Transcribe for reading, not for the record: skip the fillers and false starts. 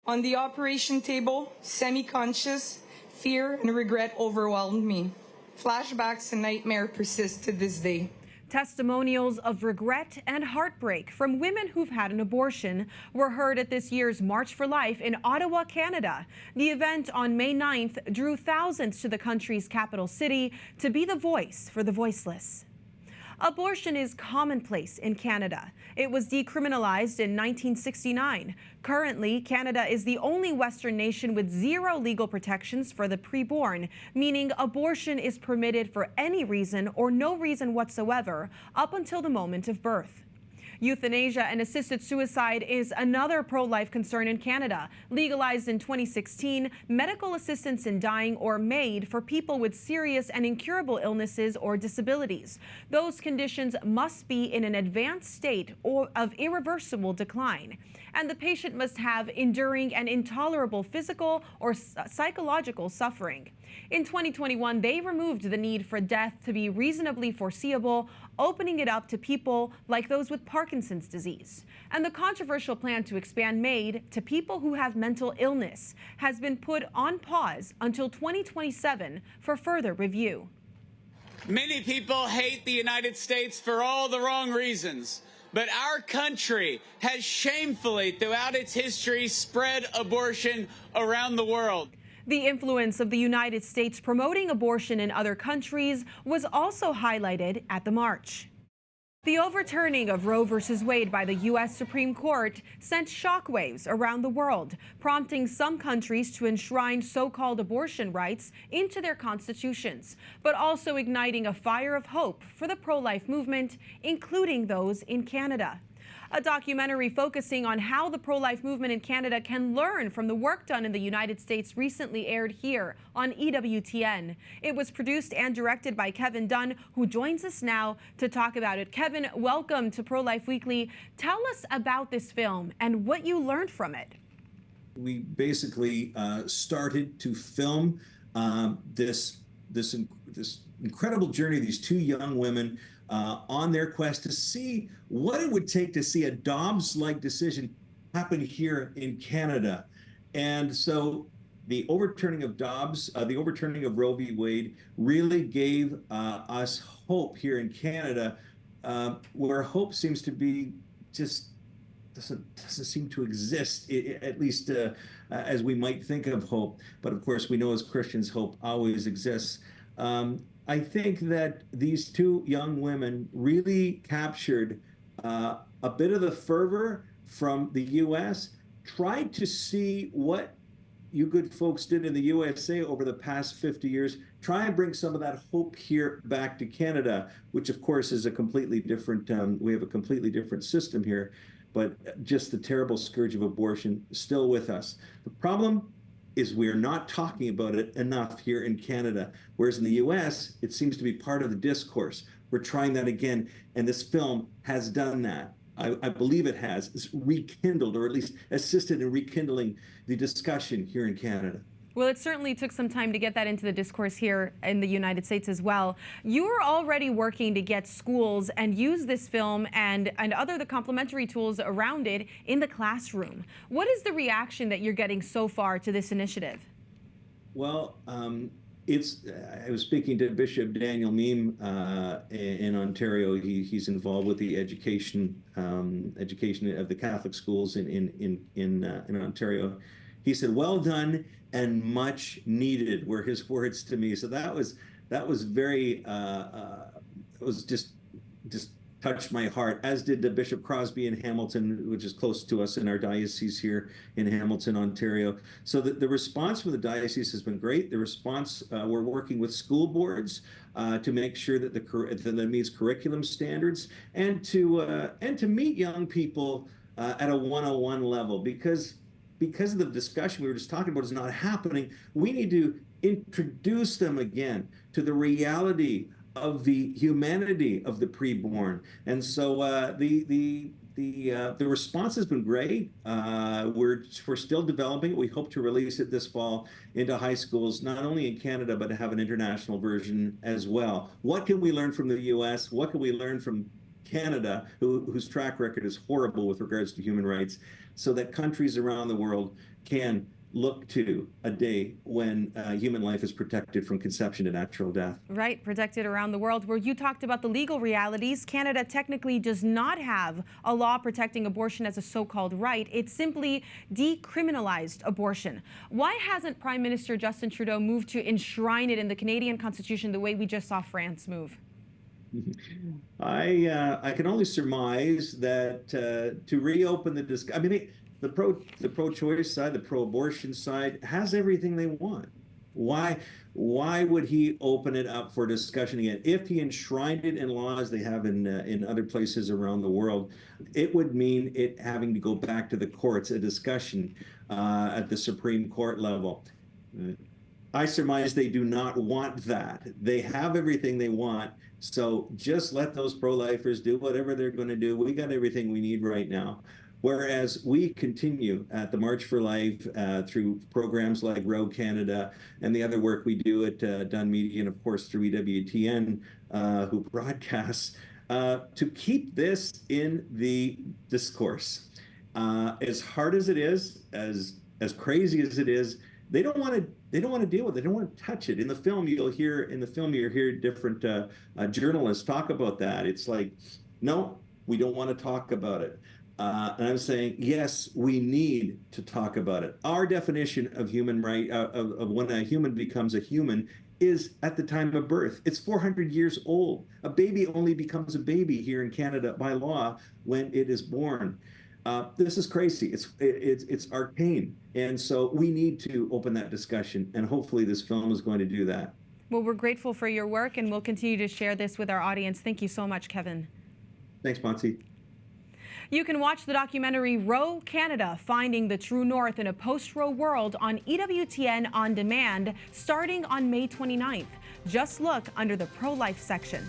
On the operation table, semi-conscious, fear and regret overwhelmed me. Flashbacks and nightmare persist to this day. Testimonials of regret and heartbreak from women who've had an abortion were heard at this year's March for Life in Ottawa, Canada. The event on May 9th drew thousands to the country's capital city to be the voice for the voiceless. Abortion is commonplace in Canada. It was decriminalized in 1969. Currently, Canada is the only Western nation with zero legal protections for the preborn, meaning abortion is permitted for any reason or no reason whatsoever up until the moment of birth. Euthanasia and assisted suicide is another pro-life concern in Canada. Legalized in 2016, medical assistance in dying or MAID for people with serious and incurable illnesses or disabilities. Those conditions must be in an advanced state or of irreversible decline, and the patient must have enduring and intolerable physical or psychological suffering. In 2021, they removed the need for death to be reasonably foreseeable, opening it up to people like those with Parkinson's disease. And the controversial plan to expand MAID to people who have mental illness has been put on pause until 2027 for further review. Many people hate the United States for all the wrong reasons, but our country has shamefully, throughout its history, spread abortion around the world. The influence of the United States promoting abortion in other countries was also highlighted at the march. The overturning of Roe v. Wade by the U.S. Supreme Court sent shockwaves around the world, prompting some countries to enshrine so-called abortion rights into their constitutions, but also igniting a fire of hope for the pro-life movement, including those in Canada. A documentary focusing on how the pro-life movement in Canada can learn from the work done in the United States recently aired here on EWTN. It was produced and directed by Kevin Dunn, who joins us now to talk about it. Kevin, welcome to Pro-Life Weekly. Tell us about this film and what you learned from it. We basically started to film this incredible journey of these two young women on their quest to see what it would take to see a Dobbs-like decision happen here in Canada. And so the overturning of Dobbs, the overturning of Roe v. Wade really gave us hope here in Canada, where hope seems to be just doesn't seem to exist, at least as we might think of hope. But of course, we know as Christians, hope always exists. I think that these two young women really captured a bit of the fervor from the U.S., tried to see what you good folks did in the USA over the past 50 years, try and bring some of that hope here back to Canada, which of course is a completely different, we have a completely different system here, but just the terrible scourge of abortion still with us. The problem is we're not talking about it enough here in Canada, whereas in the US, it seems to be part of the discourse. We're trying that again, and this film has done that. I believe it has. It's rekindled, or at least assisted in rekindling the discussion here in Canada. Well, it certainly took some time to get that into the discourse here in the United States as well. You are already working to get schools and use this film and other the complementary tools around it in the classroom. What is the reaction that you're getting so far to this initiative? Well, I was speaking to Bishop Daniel Meem in Ontario. He's involved with the education of the Catholic schools in Ontario. He said, "Well done and much needed," were his words to me. So that was very it was just touched my heart, as did the Bishop Crosby in Hamilton, which is close to us in our diocese here in Hamilton, Ontario. So the response from the diocese has been great. The response, we're working with school boards to make sure that that meets curriculum standards, and to meet young people at a 101 level, because of the discussion we were just talking about is not happening. We need to introduce them again to the reality of the humanity of the preborn. And so the response has been great. We're still developing it. We hope to release it this fall into high schools, not only in Canada, but to have an international version as well. What can we learn from the US? What can we learn from Canada, whose track record is horrible with regards to human rights, so that countries around the world can look to a day when human life is protected from conception to natural death. Right, protected around the world. Where you talked about the legal realities, Canada technically does not have a law protecting abortion as a so-called right. It simply decriminalized abortion. Why hasn't Prime Minister Justin Trudeau moved to enshrine it in the Canadian Constitution the way we just saw France move? I can only surmise that to reopen the discussion. I mean, the pro-choice side, the pro-abortion side has everything they want. Why would he open it up for discussion again? If he enshrined it in law as they have in other places around the world, it would mean it having to go back to the courts, a discussion at the Supreme Court level. I surmise they do not want that. They have everything they want. So just let those pro-lifers do whatever they're going to do. We got everything we need right now. Whereas we continue at the March for Life through programs like ROE Canada and the other work we do at Dunn Media and, of course, through EWTN, who broadcasts, to keep this in the discourse. As hard as it is, as crazy as it is, they don't want to deal with it. They don't want to touch it. In the film, you'll hear different journalists talk about that. It's like, no, we don't want to talk about it. And I'm saying, yes, we need to talk about it. Our definition of human right, of when a human becomes a human, is at the time of birth. It's 400 years old. A baby only becomes a baby here in Canada by law when it is born. This is crazy. It's arcane. And so we need to open that discussion. And hopefully this film is going to do that. Well, we're grateful for your work, and we'll continue to share this with our audience. Thank you so much, Kevin. Thanks, Monty. You can watch the documentary ROE Canada, Finding the True North in a Post-Roe World on EWTN On Demand starting on May 29th. Just look under the pro-life section.